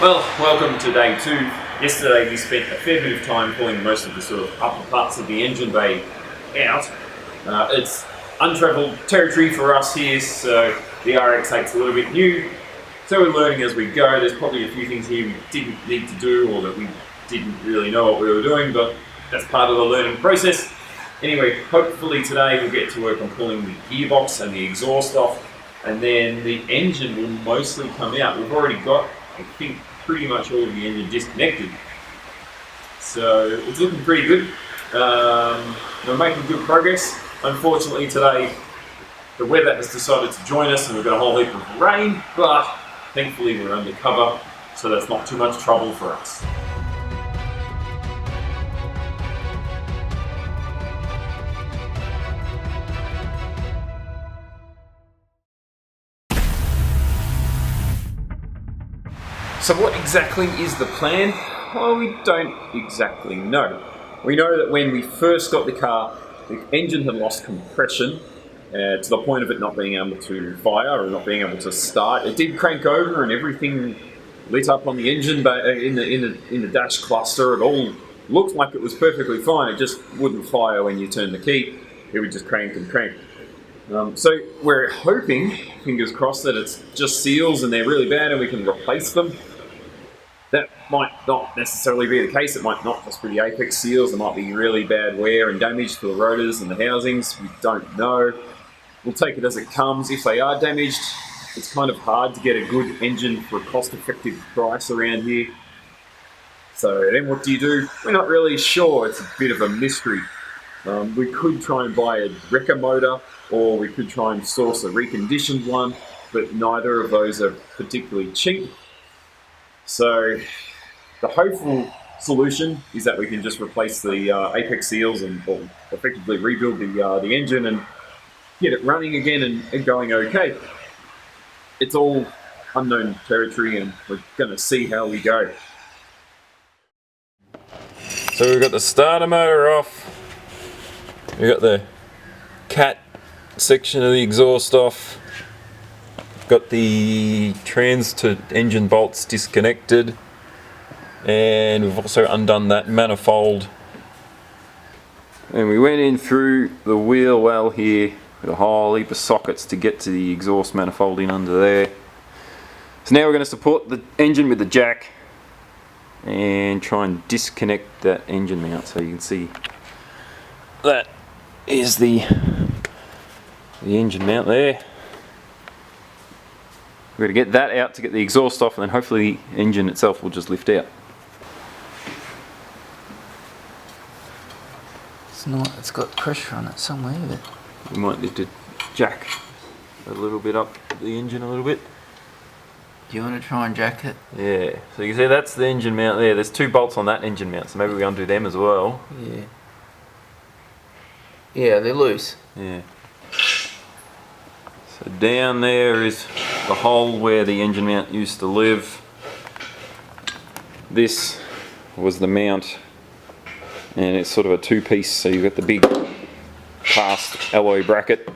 Well, welcome to day 2. Yesterday we spent a fair bit of time pulling most of the sort of upper parts of the engine bay out. It's untravelled territory for us here, so the RX-8's a little bit new. So we're learning as we go. There's probably a few things here we didn't need to do or that we didn't really know what we were doing, but that's part of the learning process. Anyway, hopefully today we'll get to work on pulling the gearbox and the exhaust off, and then the engine will mostly come out. We've already got, I think, pretty much all of the engine disconnected. So it's looking pretty good. We're making good progress. Unfortunately today, the weather has decided to join us and we've got a whole heap of rain, but thankfully we're under cover, so that's not too much trouble for us. So what exactly is the plan? Well, we don't exactly know. We know that when we first got the car, the engine had lost compression to the point of it not being able to fire or not being able to start. It did crank over and everything lit up on the engine, but in the dash cluster, it all looked like it was perfectly fine. It just wouldn't fire when you turned the key. It would just crank and crank. So we're hoping, fingers crossed, that it's just seals and they're really bad and we can replace them. That might not necessarily be the case. It might not just be the apex seals. There might be really bad wear and damage to the rotors and the housings. We don't know. We'll take it as it comes. If they are damaged, it's kind of hard to get a good engine for a cost-effective price around here. So then what do? We're not really sure. It's a bit of a mystery. We could try and buy a wrecker motor, or we could try and source a reconditioned one, but neither of those are particularly cheap. So the hopeful solution is that we can just replace the apex seals and effectively rebuild the engine and get it running again and going okay. It's all unknown territory and we're going to see how we go. So we've got the starter motor off, we've got the cat section of the exhaust off, got the trans to engine bolts disconnected, and we've also undone that manifold. And we went in through the WheelWell here with a whole heap of sockets to get to the exhaust manifold in under there. So now we're going to support the engine with the jack and try and disconnect that engine mount. So you can see that is the engine mount there. We're going to get that out to get the exhaust off, and then hopefully the engine itself will just lift out. It's got pressure on it somewhere. We might lift the jack a little bit up the engine a little bit. Do you want to try and jack it? Yeah, so you can see that's the engine mount there. There's 2 bolts on that engine mount, so maybe we undo them as well. Yeah. Yeah, they're loose. Yeah. So down there is the hole where the engine mount used to live. This was the mount, and it's sort of a 2-piece, so you've got the big cast alloy bracket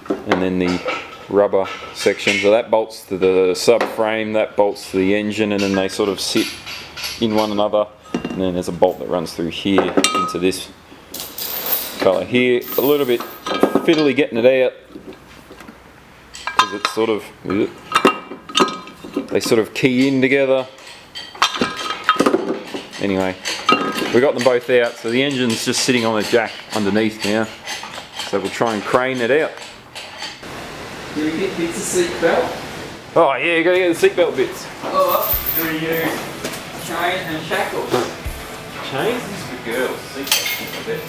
and then the rubber section. So that bolts to the subframe, that bolts to the engine, and then they sort of sit in one another. And then there's a bolt that runs through here into this colour here. A little bit fiddly getting it out, because it's sort of, they sort of key in together. Anyway, we got them both out, so the engine's just sitting on a jack underneath now. So we'll try and crane it out. Do we get bits of seat belt? Oh yeah, you gotta get the seatbelt bits. Oh, do we use chain and shackles? Chains is for girls, seatbelts is the best.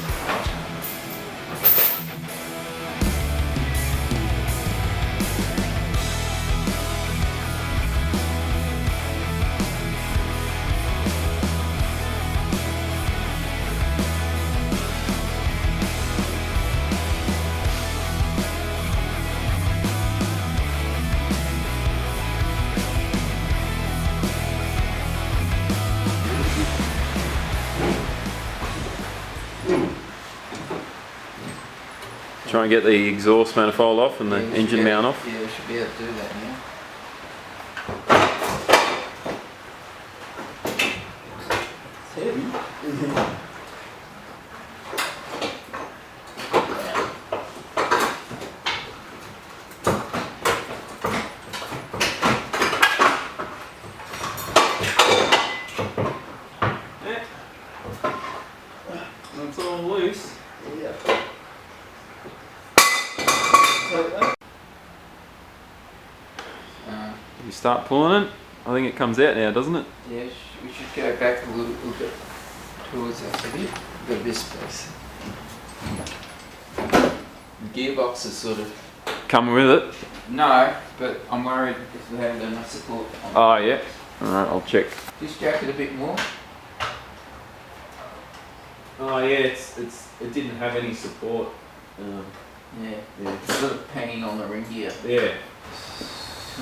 Try and get the exhaust manifold off and the engine mount off. Yeah, we should be able to do that now. It's all loose. Yeah. You start pulling it. I think it comes out now, doesn't it? Yeah, we should go back a little bit towards us a bit. Go this place. The gearbox is sort of... Coming with it. No, but I'm worried if we haven't got enough support. Oh yeah. Alright, I'll check. Just jack it a bit more. Oh yeah, it didn't have any support. Yeah. Yeah. It's sort of hanging on the ring gear. Yeah.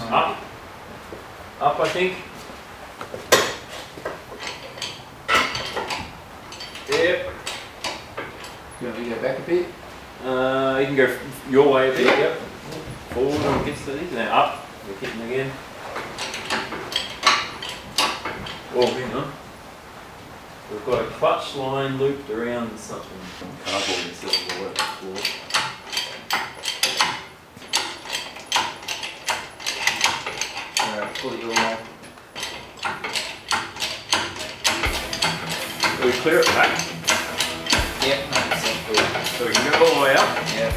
Up. Up, I think. Yep. Do you want me to go back a bit? You can go your way a bit, yep. Forward and gets to these. Now up. We're hitting again. Oh, hang on. We've got a clutch line looped around something. Some cardboard instead of wood before. Alright, pull it your way. So we clear it back. Yep, 100% full. So we can go all the way up. Yep.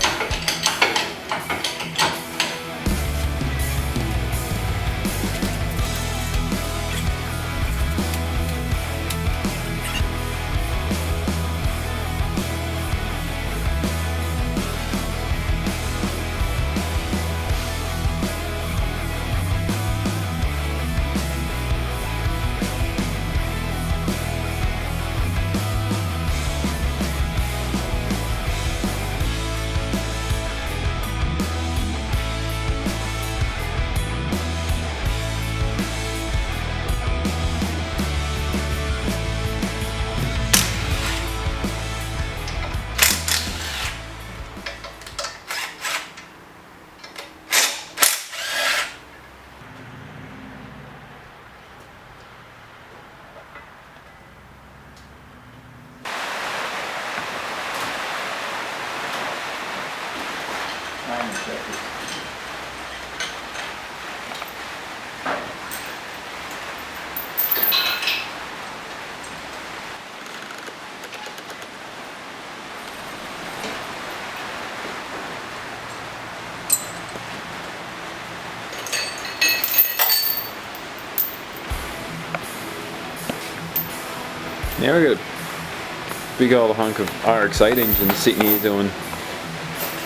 Now we've got a big old hunk of RX-8 engine sitting here doing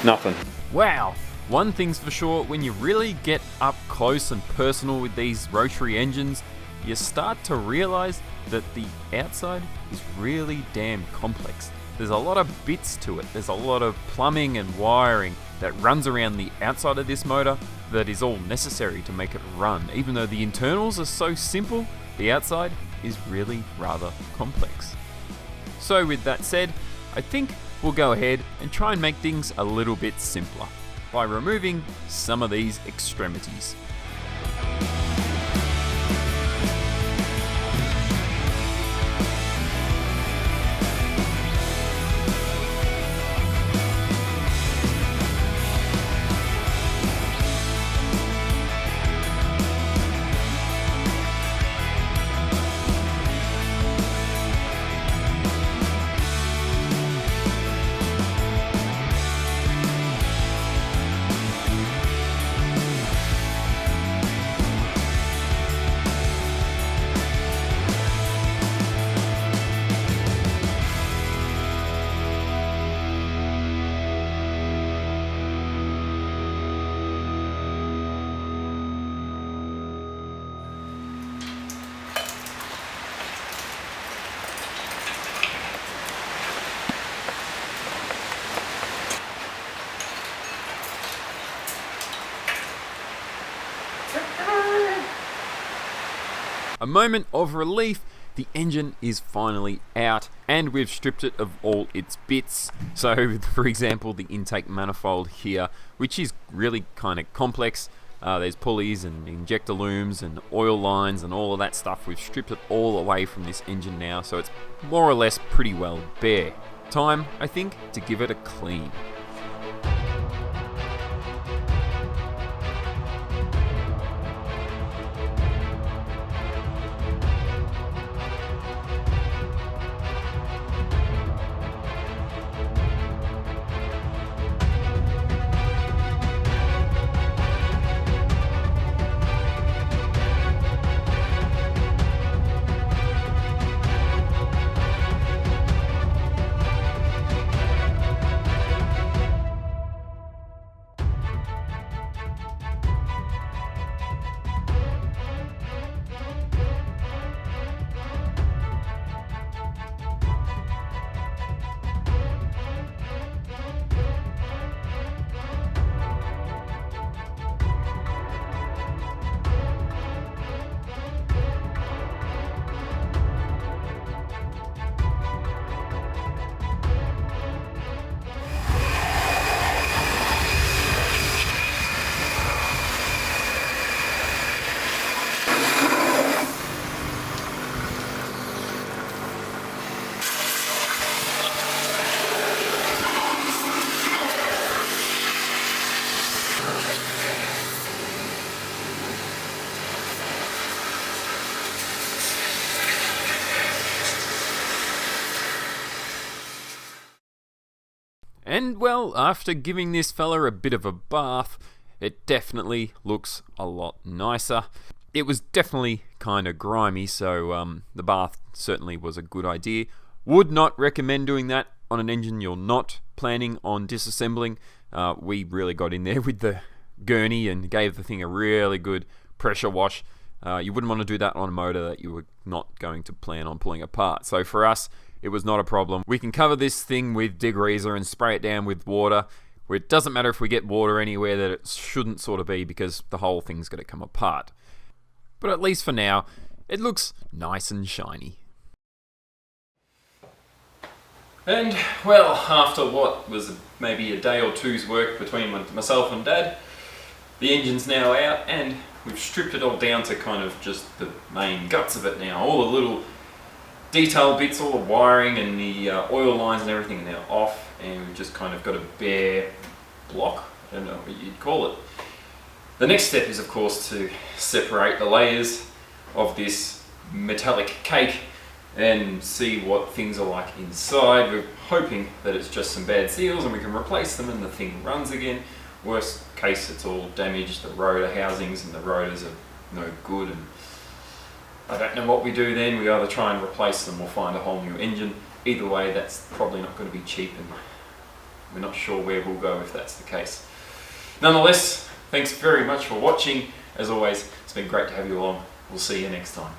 nothing. Wow! One thing's for sure, when you really get up close and personal with these rotary engines, you start to realize that the outside is really damn complex. There's a lot of bits to it. There's a lot of plumbing and wiring that runs around the outside of this motor that is all necessary to make it run. Even though the internals are so simple, the outside is really rather complex. So with that said, I think we'll go ahead and try and make things a little bit simpler by removing some of these extremities. A moment of relief, the engine is finally out and we've stripped it of all its bits. So for example, the intake manifold here, which is really kind of complex, There's pulleys and injector looms and oil lines and all of that stuff. We've stripped it all away from this engine now, so it's more or less pretty well bare. Time, I think, to give it a clean. And well, after giving this fella a bit of a bath, it definitely looks a lot nicer. It was definitely kind of grimy, so the bath certainly was a good idea. Would not recommend doing that on an engine you're not planning on disassembling. We really got in there with the gurney and gave the thing a really good pressure wash. You wouldn't want to do that on a motor that you were not going to plan on pulling apart. So for us, it was not a problem. We can cover this thing with degreaser and spray it down with water. It doesn't matter if we get water anywhere that it shouldn't sort of be, because the whole thing's going to come apart. But at least for now, it looks nice and shiny. And well, after what was maybe a day or two's work between myself and Dad, the engine's now out and we've stripped it all down to kind of just the main guts of it now. All the little detail bits, all the wiring and the oil lines and everything are now off, and we've just kind of got a bare block. I don't know what you'd call it. The next step is, of course, to separate the layers of this metallic cake and see what things are like inside. We're hoping that it's just some bad seals and we can replace them and the thing runs again. Worst case, it's all damaged, the rotor housings and the rotors are no good, and I don't know what we do then. We either try and replace them or find a whole new engine. Either way, that's probably not going to be cheap, and we're not sure where we'll go if that's the case. Nonetheless, thanks very much for watching. As always, it's been great to have you along. We'll see you next time.